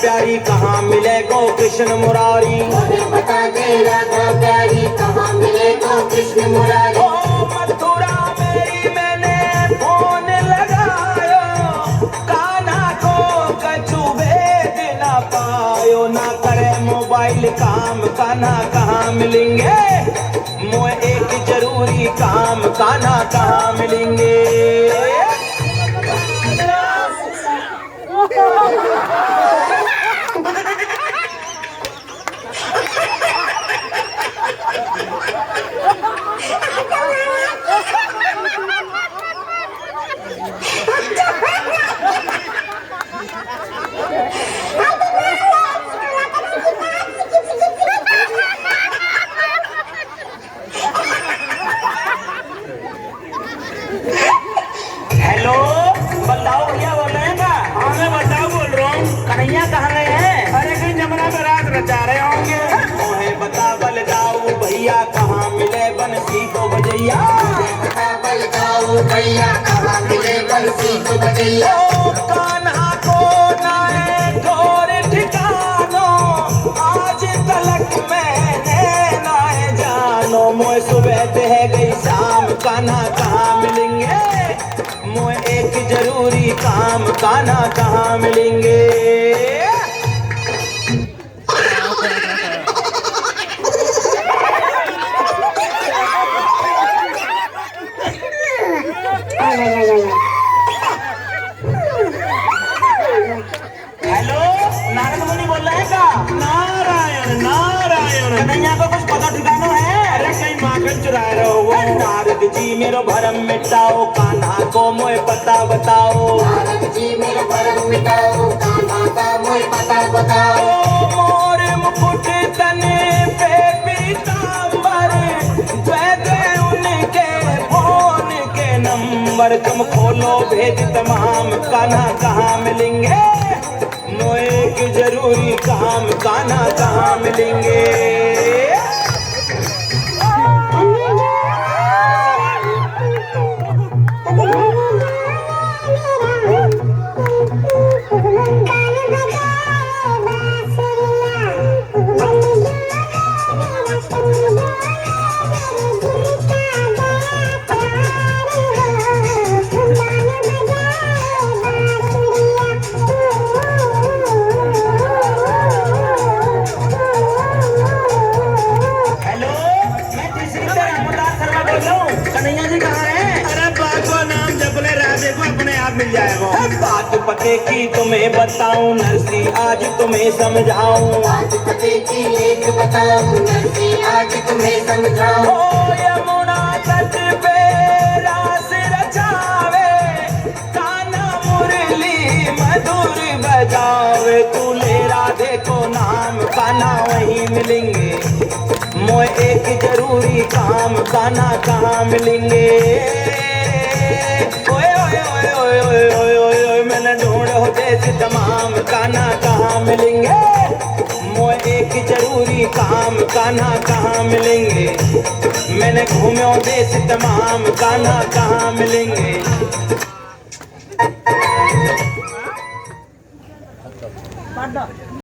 प्यारी कहाँ मिले गो कृष्ण मुरारी। मुझे बता दे राधा प्यारी कहाँ मिले गो कृष्ण मुरारी। ओ मथुरा मेरी मैंने फोन लगायो, कान्हा को कछु भेद ना पायो। ना करे मोबाइल काम कान्हा कहाँ मिलेंगे, मोए एक जरूरी काम कान्हा कहाँ मिलेंगे। हेलो बताओ भैया बोल रहे हैं क्या? हाँ मैं बताओ बोल रहा हूँ। कन्हैया कहाँ गए हैं? अरे कहीं जमुना में रात रचा रहे होंगे। मोहे बता बल जाऊ भैया कहाँ मिले बंसी को बजैया। बता बल जाओ भैया कहाँ मिले बंसी को बजैया। ओ कान्हा को नाए ठोर ठिकानो, आज तलक मैंने नाए जानो। मोए सुबह रह गई शाम कान्हा कहाँ मिलेंगे, मोए एक जरूरी काम कान्हा कहाँ मिलेंगे। हेलो नारद मुनि बोल रहे हैं क्या? नारायण नारायण। कन्हैया को कुछ पता ठिकाना है? अरे कहीं माखन चुरा रहे हो वो। नारद जी मेरो भरम मिटाओ, कान्हा को मोए पता बताओ। नारद जी मेरे भरम मिटाओ, कान्हा का मोए पता बताओ। ओ मोर मुकुट तने पे पीतांबर, दे दे उनके फोन के नंबर। तुम खोलो भेज तमाम कान्हा कहाँ मिलेंगे, मोए एक जरूरी काम कान्हा कहाँ मिलेंगे। हेलो मैं तीसरी से रामदास शर्मा बोल रहा हूँ। कन्हैया जी कहाँ हैं? अरे बाबा नाम जप ले राधे को अपने आप मिल जाएगा। बात पते की तुम्हें बताऊं नरसी आज तुम्हें समझाऊं। आज पते की लेख बताऊं नरसी आज तुम्हें समझाऊं। ओ यमुना तट पे रास रचावे, कान्हा मुरली मधुर बजावे। तू ले राधे को नाम कान्हा वहीं मिलेंगे, मोए एक जरूरी काम कान्हा कहाँ मिलेंगे। ओए ओए ओए ओए ओए ओए ओए ओए मैंने ढूंढो देश तमाम कान्हा कहाँ मिलेंगे, मोए एक जरूरी काम कान्हा कहाँ मिलेंगे। मैंने घूम्यो देश तमाम कान्हा कहाँ मिलेंगे।